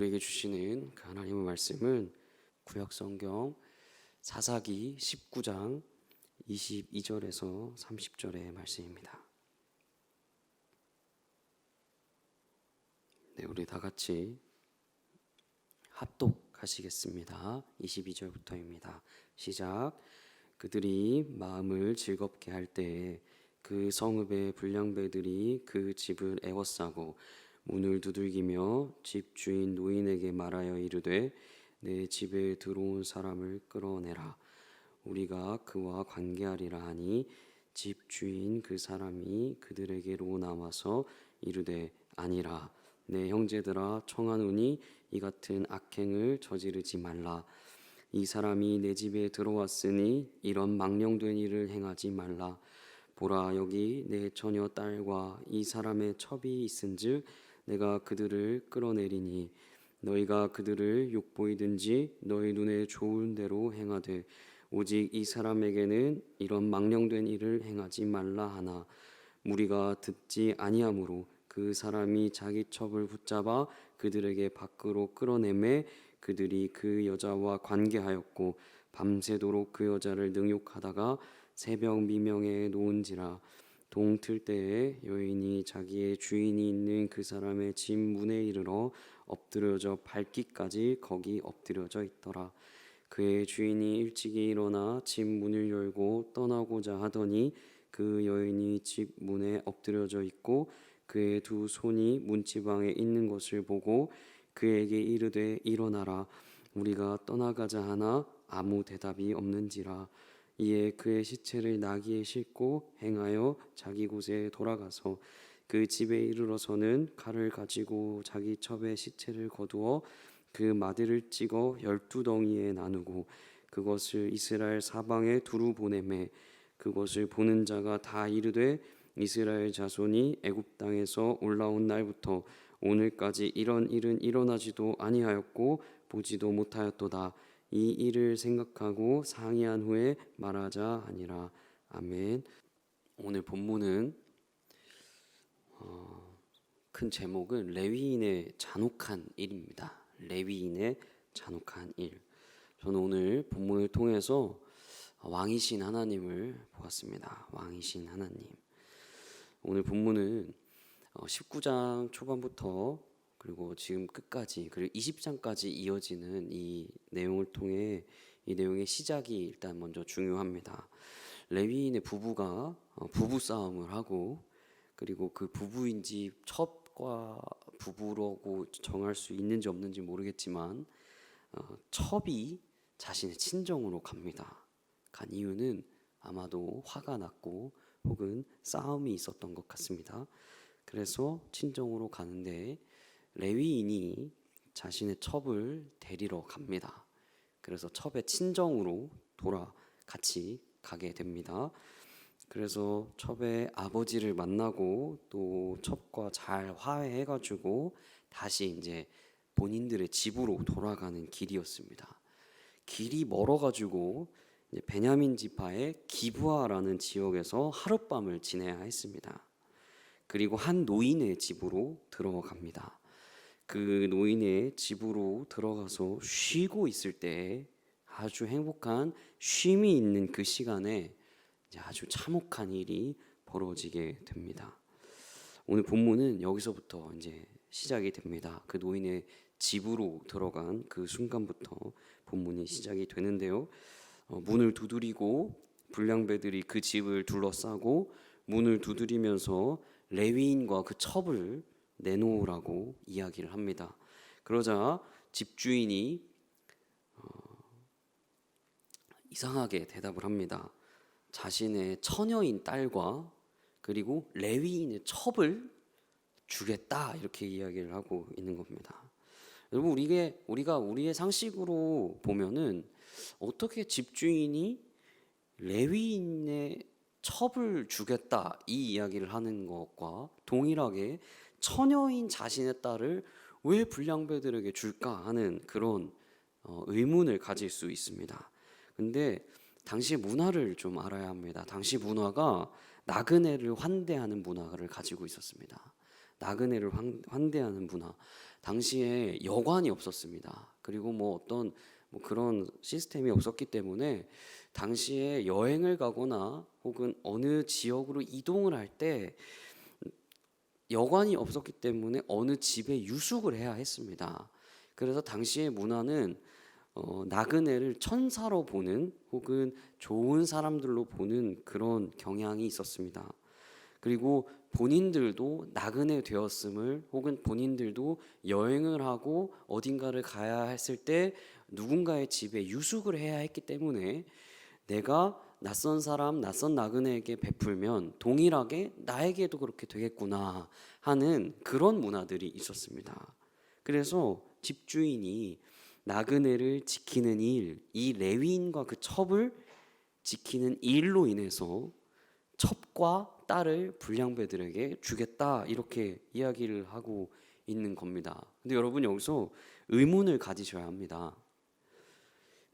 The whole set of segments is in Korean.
우리에게 주시는 그 하나님의 말씀은 구약성경 사사기 19장 22절에서 30절의 말씀입니다. 네, 우리 다 같이 합독하시겠습니다. 22절부터입니다. 시작. 그들이 마음을 즐겁게 할 때에 그 성읍의 불량배들이 그 집을 애워싸고 문을 두들기며 집 주인 노인에게 말하여 이르되 내 집에 들어온 사람을 끌어내라. 우리가 그와 관계하리라 하니 집 주인 그 사람이 그들에게로 나와서 이르되 아니라 내 형제들아 청하노니 이 같은 악행을 저지르지 말라. 이 사람이 내 집에 들어왔으니 이런 망령된 일을 행하지 말라. 보라, 여기 내 처녀 딸과 이 사람의 첩이 있은즉 내가 그들을 끌어내리니 너희가 그들을 욕보이든지 너희 눈에 좋은 대로 행하되 오직 이 사람에게는 이런 망령된 일을 행하지 말라 하나 무리가 듣지 아니하므로 그 사람이 자기 첩을 붙잡아 그들에게 밖으로 끌어내매 그들이 그 여자와 관계하였고 밤새도록 그 여자를 능욕하다가 새벽 미명에 놓은지라. 동틀 때에 여인이 자기의 주인이 있는 그 사람의 집 문에 이르러 엎드려져 밟기까지 거기 엎드려져 있더라. 그의 주인이 일찍이 일어나 집 문을 열고 떠나고자 하더니 그 여인이 집 문에 엎드려져 있고 그의 두 손이 문지방에 있는 것을 보고 그에게 이르되 일어나라. 우리가 떠나가자 하나 아무 대답이 없는지라. 이에 그의 시체를 나귀에 싣고 행하여 자기 곳에 돌아가서 그 집에 이르러서는 칼을 가지고 자기 첩의 시체를 거두어 그 마디를 찍어 12덩이에 나누고 그것을 이스라엘 사방에 두루 보내매 그것을 보는 자가 다 이르되 이스라엘 자손이 애굽 땅에서 올라온 날부터 오늘까지 이런 일은 일어나지도 아니하였고 보지도 못하였도다. 이 일을 생각하고 상의한 후에 말하자 하니라. 아멘. 오늘 본문은 큰 제목은 레위인의 잔혹한 일입니다. 레위인의 잔혹한 일. 저는 오늘 본문을 통해서 왕이신 하나님을 보았습니다. 왕이신 하나님. 오늘 본문은 19장 초반부터 그리고 지금 끝까지 그리고 20장까지 이어지는 이 내용을 통해 이 내용의 시작이 일단 먼저 중요합니다. 레위인의 부부가 부부싸움을 하고 그리고 그 부부인지 첩과 부부라고 정할 수 있는지 없는지 모르겠지만 첩이 자신의 친정으로 갑니다. 간 이유는 아마도 화가 났고 혹은 싸움이 있었던 것 같습니다. 그래서 친정으로 가는데 레위인이 자신의 첩을 데리러 갑니다. 그래서 첩의 친정으로 같이 가게 됩니다. 그래서 첩의 아버지를 만나고 또 첩과 잘 화해해가지고 다시 이제 본인들의 집으로 돌아가는 길이었습니다. 길이 멀어가지고 베냐민 지파의 기브아라는 지역에서 하룻밤을 지내야 했습니다. 그리고 한 노인의 집으로 들어갑니다. 그 노인의 집으로 들어가서 쉬고 있을 때 아주 행복한 쉼이 있는 그 시간에 아주 참혹한 일이 벌어지게 됩니다. 오늘 본문은 여기서부터 이제 시작이 됩니다. 그 노인의 집으로 들어간 그 순간부터 본문이 시작이 되는데요. 문을 두드리고 불량배들이 그 집을 둘러싸고 문을 두드리면서 레위인과 그 첩을 내놓으라고 이야기를 합니다. 그러자 집주인이 이상하게 대답을 합니다. 자신의 처녀인 딸과 그리고 레위인의 첩을 주겠다 이렇게 이야기를 하고 있는 겁니다. 여러분 우리가 우리의 상식으로 보면은 어떻게 집주인이 레위인의 첩을 주겠다 이 이야기를 하는 것과 동일하게 처녀인 자신의 딸을 왜 불량배들에게 줄까 하는 그런 의문을 가질 수 있습니다. 근데 당시 문화를 좀 알아야 합니다. 당시 문화가 나그네를 환대하는 문화를 가지고 있었습니다. 나그네를 환대하는 문화. 당시에 여관이 없었습니다. 그리고 어떤 그런 시스템이 없었기 때문에 당시에 여행을 가거나 혹은 어느 지역으로 이동을 할 때 여관이 없었기 때문에 어느 집에 유숙을 해야 했습니다. 그래서 당시의 문화는 나그네를 천사로 보는 혹은 좋은 사람들로 보는 그런 경향이 있었습니다. 그리고 본인들도 나그네 되었음을 혹은 본인들도 여행을 하고 어딘가를 가야 했을 때 누군가의 집에 유숙을 해야 했기 때문에 내가 낯선 사람, 낯선 나그네에게 베풀면 동일하게 나에게도 그렇게 되겠구나 하는 그런 문화들이 있었습니다. 그래서 집주인이 나그네를 지키는 일, 이 레위인과 그 첩을 지키는 일로 인해서 첩과 딸을 불량배들에게 주겠다 이렇게 이야기를 하고 있는 겁니다. 근데 여러분 여기서 의문을 가지셔야 합니다.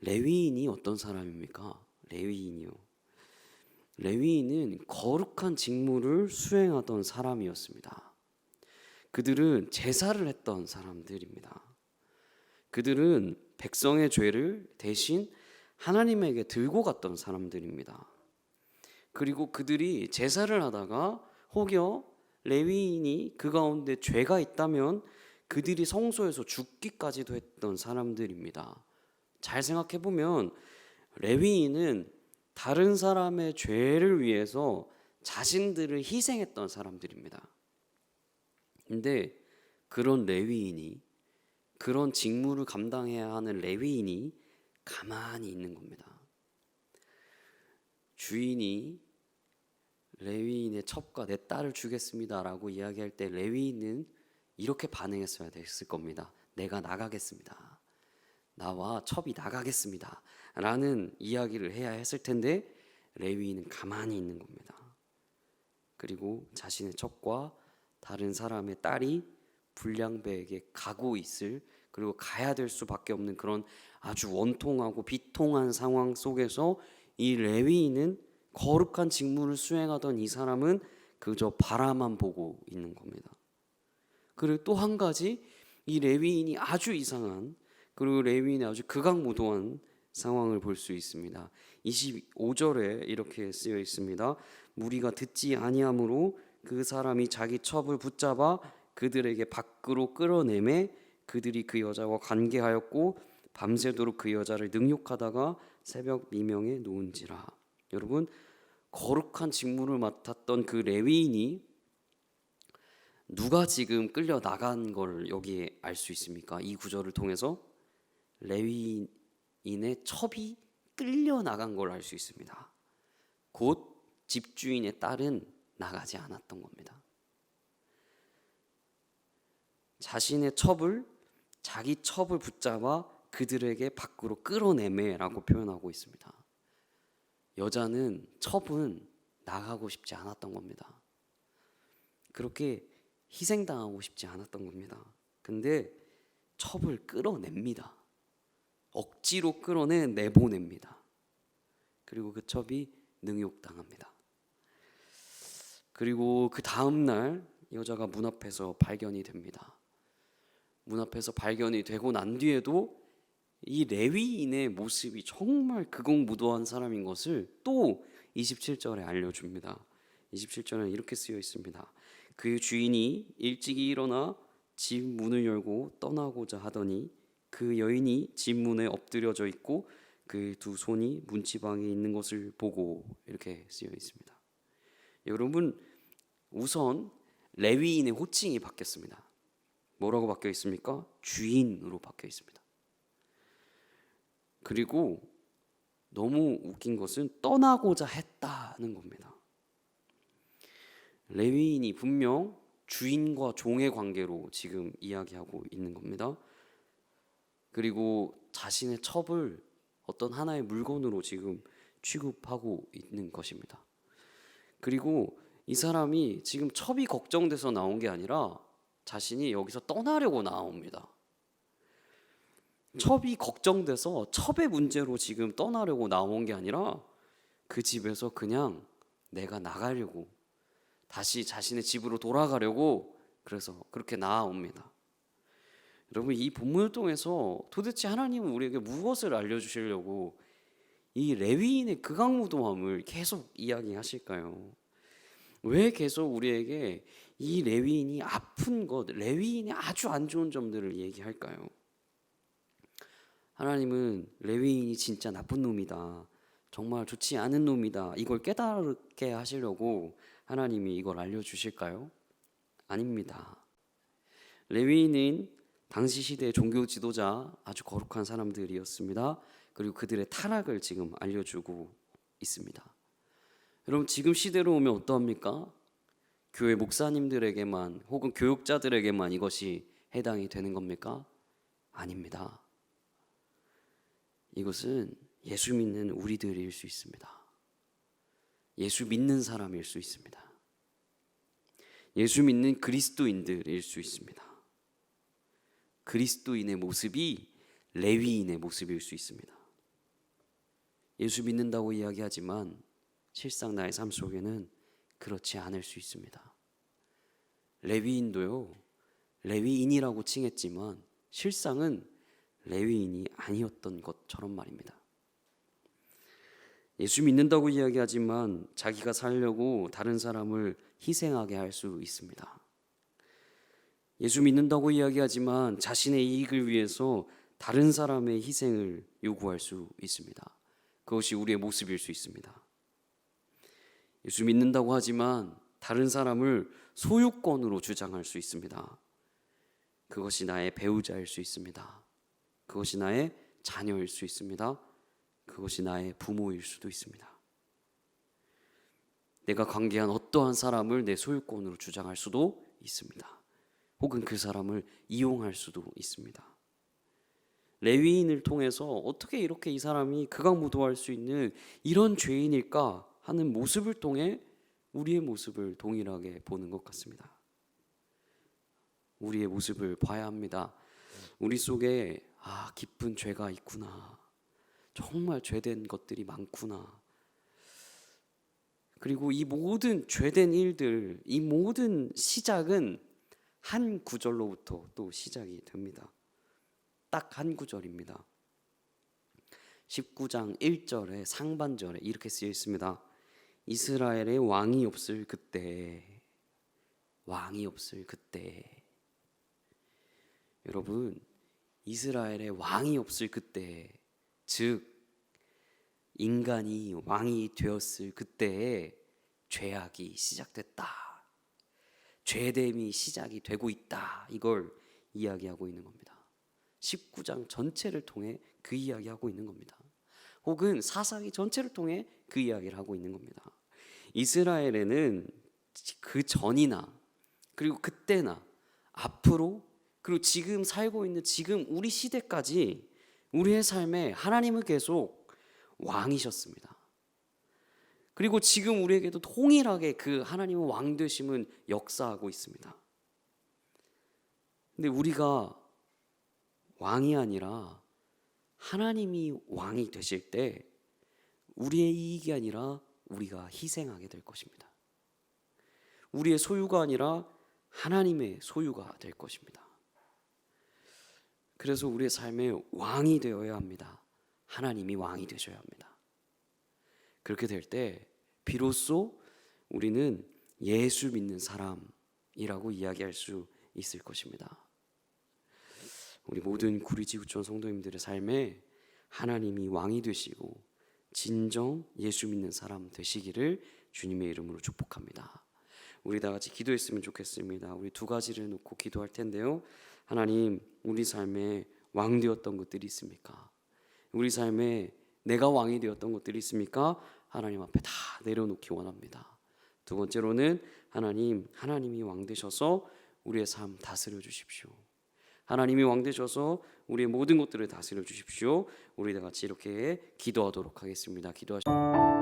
레위인이 어떤 사람입니까? 레위인이요. 레위인은 거룩한 직무를 수행하던 사람이었습니다. 그들은 제사를 했던 사람들입니다. 그들은 백성의 죄를 대신 하나님에게 들고 갔던 사람들입니다. 그리고 그들이 제사를 하다가 혹여 레위인이 그 가운데 죄가 있다면 그들이 성소에서 죽기까지도 했던 사람들입니다. 잘 생각해 보면 레위인은 다른 사람의 죄를 위해서 자신들을 희생했던 사람들입니다. 근데 그런 레위인이, 그런 직무를 감당해야 하는 레위인이 가만히 있는 겁니다. 주인이 레위인의 첩과 내 딸을 주겠습니다라고 이야기할 때 레위인은 이렇게 반응했어야 됐을 겁니다. 내가 나가겠습니다. 나와 첩이 나가겠습니다. 라는 이야기를 해야 했을 텐데 레위인은 가만히 있는 겁니다. 그리고 자신의 첩과 다른 사람의 딸이 불량배에게 가고 있을, 그리고 가야 될 수밖에 없는 그런 아주 원통하고 비통한 상황 속에서 이 레위인은, 거룩한 직무를 수행하던 이 사람은 그저 바라만 보고 있는 겁니다. 그리고 또 한 가지, 이 레위인이 아주 이상한, 그리고 레위인의 아주 극악무도한 상황을 볼 수 있습니다. 25절에 이렇게 쓰여 있습니다. 무리가 듣지 아니하므로 그 사람이 자기 첩을 붙잡아 그들에게 밖으로 끌어내매 그들이 그 여자와 관계하였고 밤새도록 그 여자를 능욕하다가 새벽 미명에 놓은지라. 여러분, 거룩한 직무를 맡았던 그 레위인이 누가 지금 끌려 나간 걸 여기에 알 수 있습니까? 이 구절을 통해서 레위인의 첩이 끌려 나간 걸 알 수 있습니다. 곧 집주인의 딸은 나가지 않았던 겁니다. 자신의 첩을, 자기 첩을 붙잡아 그들에게 밖으로 끌어내매라고 표현하고 있습니다. 여자는, 첩은 나가고 싶지 않았던 겁니다. 그렇게 희생당하고 싶지 않았던 겁니다. 근데 첩을 끌어냅니다. 억지로 내보냅니다. 그리고 그 첩이 능욕당합니다. 그리고 그 다음날 여자가 문 앞에서 발견이 됩니다. 문 앞에서 발견이 되고 난 뒤에도 이 레위인의 모습이 정말 극악무도한 사람인 것을 또 27절에 알려줍니다. 27절에 이렇게 쓰여 있습니다. 그 주인이 일찍이 일어나 집 문을 열고 떠나고자 하더니 그 여인이 집 문에 엎드려져 있고 그 두 손이 문지방에 있는 것을 보고, 이렇게 쓰여 있습니다. 여러분, 우선 레위인의 호칭이 바뀌었습니다. 뭐라고 바뀌어 있습니까? 주인으로 바뀌어 있습니다. 그리고 너무 웃긴 것은 떠나고자 했다는 겁니다. 레위인이 분명 주인과 종의 관계로 지금 이야기하고 있는 겁니다. 그리고 자신의 첩을 어떤 하나의 물건으로 지금 취급하고 있는 것입니다. 그리고 이 사람이 지금 첩이 걱정돼서 나온 게 아니라 자신이 여기서 떠나려고 나옵니다. 첩이 걱정돼서 첩의 문제로 지금 떠나려고 나온 게 아니라 그 집에서 그냥 내가 나가려고, 다시 자신의 집으로 돌아가려고 그래서 그렇게 나아옵니다. 여러분, 이 본문을 통해서 도대체 하나님은 우리에게 무엇을 알려주시려고 이 레위인의 극악무도함을 계속 이야기하실까요? 왜 계속 우리에게 이 레위인이 아픈 것, 레위인의 아주 안 좋은 점들을 얘기할까요? 하나님은 레위인이 진짜 나쁜 놈이다, 정말 좋지 않은 놈이다, 이걸 깨닫게 하시려고 하나님이 이걸 알려주실까요? 아닙니다. 레위인은 당시 시대의 종교 지도자, 아주 거룩한 사람들이었습니다. 그리고 그들의 타락을 지금 알려주고 있습니다. 여러분, 지금 시대로 오면 어떠합니까? 교회 목사님들에게만 혹은 교육자들에게만 이것이 해당이 되는 겁니까? 아닙니다. 이것은 예수 믿는 우리들일 수 있습니다. 예수 믿는 사람일 수 있습니다. 예수 믿는 그리스도인들일 수 있습니다. 그리스도인의 모습이 레위인의 모습일 수 있습니다. 예수 믿는다고 이야기하지만 실상 나의 삶 속에는 그렇지 않을 수 있습니다. 레위인도요, 레위인이라고 칭했지만 실상은 레위인이 아니었던 것처럼 말입니다. 예수 믿는다고 이야기하지만 자기가 살려고 다른 사람을 희생하게 할 수 있습니다. 예수 믿는다고 이야기하지만 자신의 이익을 위해서 다른 사람의 희생을 요구할 수 있습니다. 그것이 우리의 모습일 수 있습니다. 예수 믿는다고 하지만 다른 사람을 소유권으로 주장할 수 있습니다. 그것이 나의 배우자일 수 있습니다. 그것이 나의 자녀일 수 있습니다. 그것이 나의 부모일 수도 있습니다. 내가 관계한 어떠한 사람을 내 소유권으로 주장할 수도 있습니다. 혹은 그 사람을 이용할 수도 있습니다. 레위인을 통해서 어떻게 이렇게 이 사람이 극악무도할 수 있는 이런 죄인일까 하는 모습을 통해 우리의 모습을 동일하게 보는 것 같습니다. 우리의 모습을 봐야 합니다. 우리 속에 깊은 죄가 있구나, 정말 죄된 것들이 많구나. 그리고 이 모든 죄된 일들, 이 모든 시작은 한 구절로부터 또 시작이 됩니다. 딱 한 구절입니다. 19장 1절에 상반절에 이렇게 쓰여 있습니다. 이스라엘의 왕이 없을 그때, 왕이 없을 그때. 여러분, 이스라엘의 왕이 없을 그때, 즉 인간이 왕이 되었을 그때에 죄악이 시작됐다, 죄됨이 시작이 되고 있다, 이걸 이야기하고 있는 겁니다. 19장 전체를 통해 그 이야기하고 있는 겁니다. 혹은 사사기 전체를 통해 그 이야기를 하고 있는 겁니다. 이스라엘에는 그 전이나 그리고 그때나 앞으로 그리고 지금 살고 있는 지금 우리 시대까지 우리의 삶에 하나님은 계속 왕이셨습니다. 그리고 지금 우리에게도 동일하게 그 하나님의 왕 되심은 역사하고 있습니다. 근데 우리가 왕이 아니라 하나님이 왕이 되실 때 우리의 이익이 아니라 우리가 희생하게 될 것입니다. 우리의 소유가 아니라 하나님의 소유가 될 것입니다. 그래서 우리의 삶에 왕이 되어야 합니다. 하나님이 왕이 되셔야 합니다. 그렇게 될 때 비로소 우리는 예수 믿는 사람이라고 이야기할 수 있을 것입니다. 우리 모든 구리지구촌 성도님들의 삶에 하나님이 왕이 되시고 진정 예수 믿는 사람 되시기를 주님의 이름으로 축복합니다. 우리 다 같이 기도했으면 좋겠습니다. 우리 두 가지를 놓고 기도할 텐데요. 하나님, 우리 삶에 왕 되었던 것들이 있습니까? 우리 삶에 내가 왕이 되었던 것들이 있습니까? 하나님 앞에 다 내려놓기 원합니다. 두 번째로는 하나님이 왕 되셔서 우리의 삶 다스려 주십시오. 하나님이 왕 되셔서 우리의 모든 것들을 다스려 주십시오. 우리 다 같이 이렇게 기도하도록 하겠습니다. 기도하십시오.